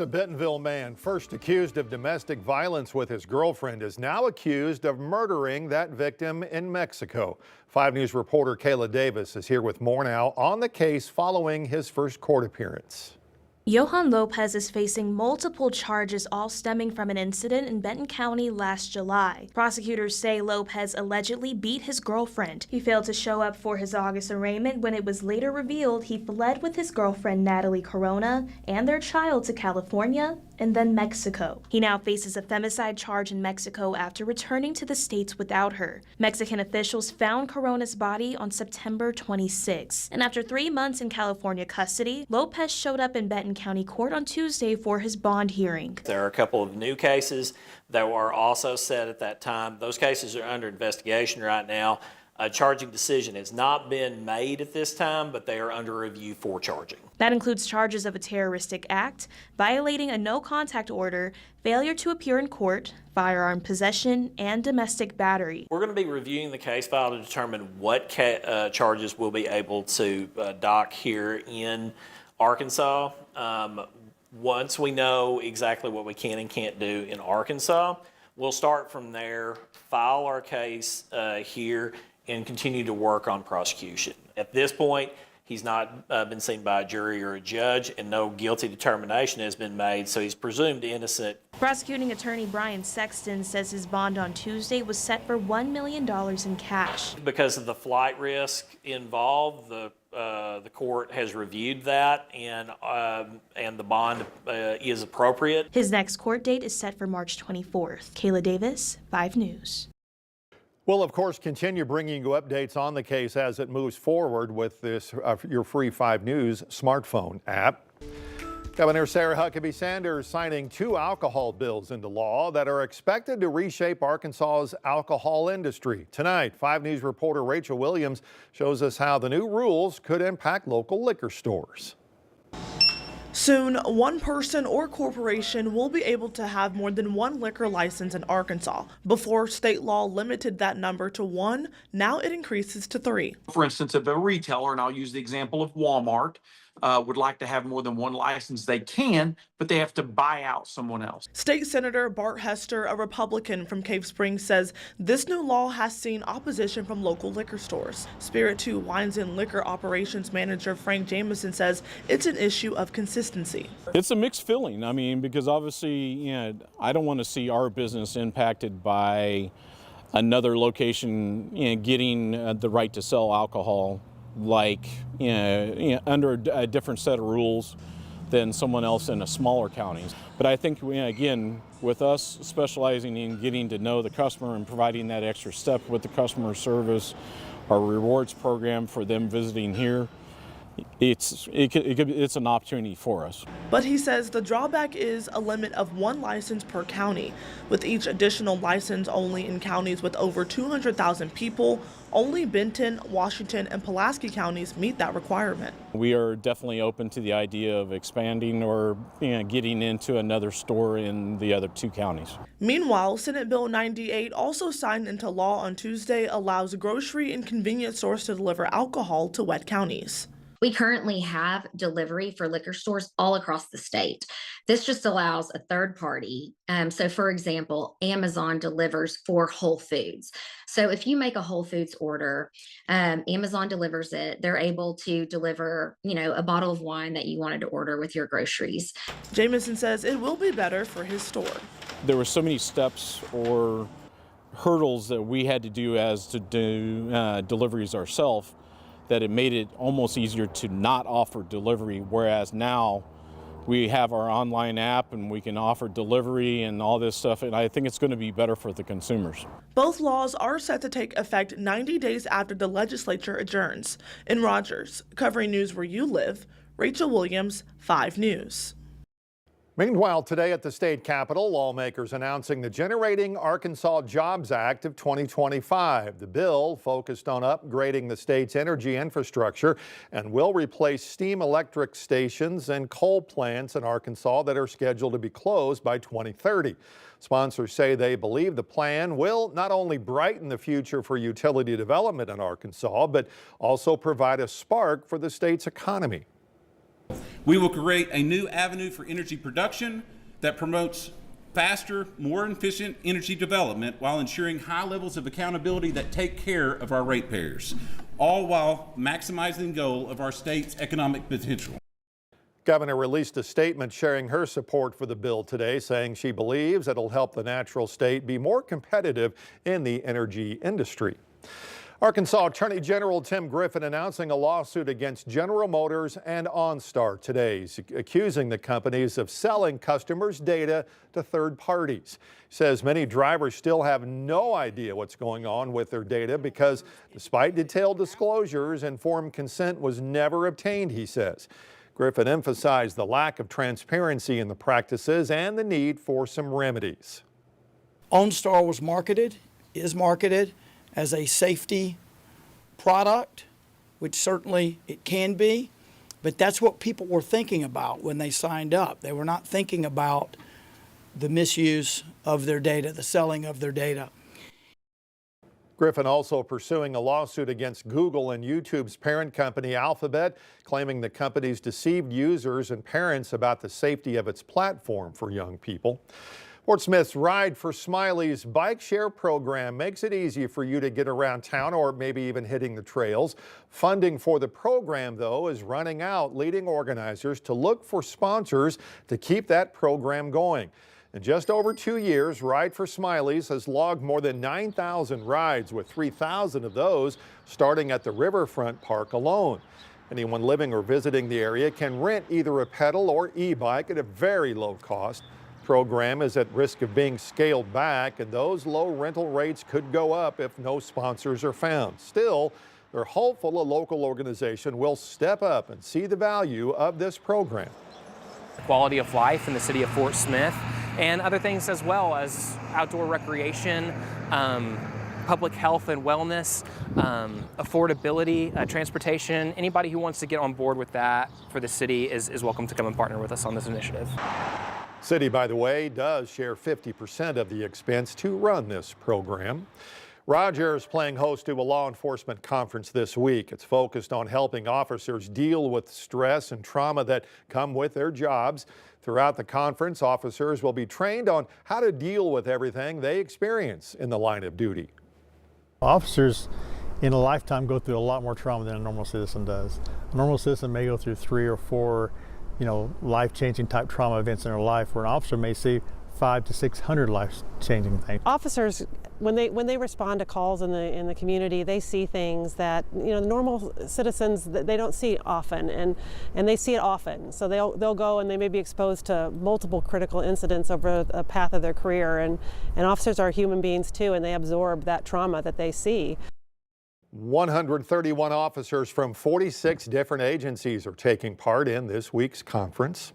The Bentonville man, first accused of domestic violence with his girlfriend, is now accused of murdering that victim in Mexico. 5 News reporter Kayla Davis is here with more now on the case following his first court appearance. Johan Lopez is facing multiple charges, all stemming from an incident in Benton County last July. Prosecutors say Lopez allegedly beat his girlfriend. He failed to show up for his August arraignment when it was later revealed he fled with his girlfriend Nathaly and their child to California and then Mexico. He now faces a femicide charge in Mexico after returning to the States without her. Mexican officials found Corona's body on September 26. And after 3 months in California custody, Lopez showed up in Benton County Court on Tuesday for his bond hearing. There are a couple of new cases that were also set at that time. Those cases are under investigation right now. A charging decision has not been made at this time, but they are under review for charging. That includes charges of a terroristic act, violating a no-contact order, failure to appear in court, firearm possession, and domestic battery. We're going to be reviewing the case file to determine what charges we'll be able to dock here in Arkansas. Once we know exactly what we can and can't do in Arkansas, we'll start from there, file our case here, and continue to work on prosecution. At this point, he's not been seen by a jury or a judge, and no guilty determination has been made, so he's presumed innocent. Prosecuting attorney Brian Sexton says his bond on Tuesday was set for $1 million in cash. Because of the flight risk involved, the court has reviewed that, and the bond is appropriate. His next court date is set for March 24th. Kayla Davis, 5 News. We'll, of course, continue bringing you updates on the case as it moves forward with this your free 5 News smartphone app. Governor Sarah Huckabee Sanders signing 2 alcohol bills into law that are expected to reshape Arkansas's alcohol industry. Tonight, 5 News reporter Rachel Williams shows us how the new rules could impact local liquor stores. Soon, one person or corporation will be able to have more than 1 liquor license in Arkansas. Before, state law limited that number to 1. Now it increases to 3. For instance, if a retailer, and I'll use the example of Walmart, would like to have more than 1 license, they can, but they have to buy out someone else. State Senator Bart Hester, a Republican from Cave Springs, says this new law has seen opposition from local liquor stores. Spirit 2 Wines and Liquor Operations Manager Frank Jameson says it's an issue of consistency. It's a mixed feeling. I mean, because obviously, I don't want to see our business impacted by another location, getting the right to sell alcohol, like under a different set of rules than someone else in a smaller county. But I think, again, with us specializing in getting to know the customer and providing that extra step with the customer service, our rewards program for them visiting here, it's an opportunity for us. But he says the drawback is a limit of 1 license per county. With each additional license only in counties with over 200,000 people, only Benton, Washington, and Pulaski counties meet that requirement. We are definitely open to the idea of expanding or getting into another store in the other 2 counties. Meanwhile, Senate Bill 98, also signed into law on Tuesday, allows grocery and convenience stores to deliver alcohol to wet counties. We currently have delivery for liquor stores all across the state. This just allows a third party. So for example, Amazon delivers for Whole Foods. So if you make a Whole Foods order, Amazon delivers it. They're able to deliver, a bottle of wine that you wanted to order with your groceries. Jameson says it will be better for his store. There were so many steps or hurdles that we had to do as to do deliveries ourselves, that it made it almost easier to not offer delivery, whereas now we have our online app and we can offer delivery and all this stuff, and I think it's going to be better for the consumers. Both laws are set to take effect 90 days after the legislature adjourns. In Rogers, covering news where you live, Rachel Williams, 5 News. Meanwhile, today at the state capitol, lawmakers announcing the Generating Arkansas Jobs Act of 2025. The bill focused on upgrading the state's energy infrastructure and will replace steam electric stations and coal plants in Arkansas that are scheduled to be closed by 2030. Sponsors say they believe the plan will not only brighten the future for utility development in Arkansas, but also provide a spark for the state's economy. We will create a new avenue for energy production that promotes faster, more efficient energy development while ensuring high levels of accountability that take care of our ratepayers, all while maximizing the goal of our state's economic potential. Governor released a statement sharing her support for the bill today, saying she believes it'll help the natural state be more competitive in the energy industry. Arkansas Attorney General Tim Griffin announcing a lawsuit against General Motors and OnStar today, accusing the companies of selling customers' data to third parties. He says many drivers still have no idea what's going on with their data because despite detailed disclosures, informed consent was never obtained, he says. Griffin emphasized the lack of transparency in the practices and the need for some remedies. OnStar is marketed as a safety product, which certainly it can be, but that's what people were thinking about when they signed up. They were not thinking about the misuse of their data, the selling of their data. Griffin also pursuing a lawsuit against Google and YouTube's parent company Alphabet, claiming the company's deceived users and parents about the safety of its platform for young people. Fort Smith's Ride for Smiley's bike share program makes it easy for you to get around town or maybe even hitting the trails. Funding for the program, though, is running out, leading organizers to look for sponsors to keep that program going. In just over 2 years, Ride for Smiley's has logged more than 9,000 rides, with 3,000 of those starting at the Riverfront Park alone. Anyone living or visiting the area can rent either a pedal or e-bike at a very low cost. The program is at risk of being scaled back, and those low rental rates could go up if no sponsors are found. Still, they're hopeful a local organization will step up and see the value of this program. Quality of life in the city of Fort Smith, and other things as well as outdoor recreation, public health and wellness, affordability, transportation. Anybody who wants to get on board with that for the city is welcome to come and partner with us on this initiative. City, by the way, does share 50% of the expense to run this program. Rogers playing host to a law enforcement conference this week. It's focused on helping officers deal with stress and trauma that come with their jobs. Throughout the conference, officers will be trained on how to deal with everything they experience in the line of duty. Officers in a lifetime go through a lot more trauma than a normal citizen does. A normal citizen may go through 3 or 4, life-changing type trauma events in their life, where an officer may see 500 to 600 life-changing things. Officers, when they respond to calls in the community, they see things that normal citizens they don't see often, and they see it often. So they'll go and they may be exposed to multiple critical incidents over a path of their career, and officers are human beings too, and they absorb that trauma that they see. 131 officers from 46 different agencies are taking part in this week's conference.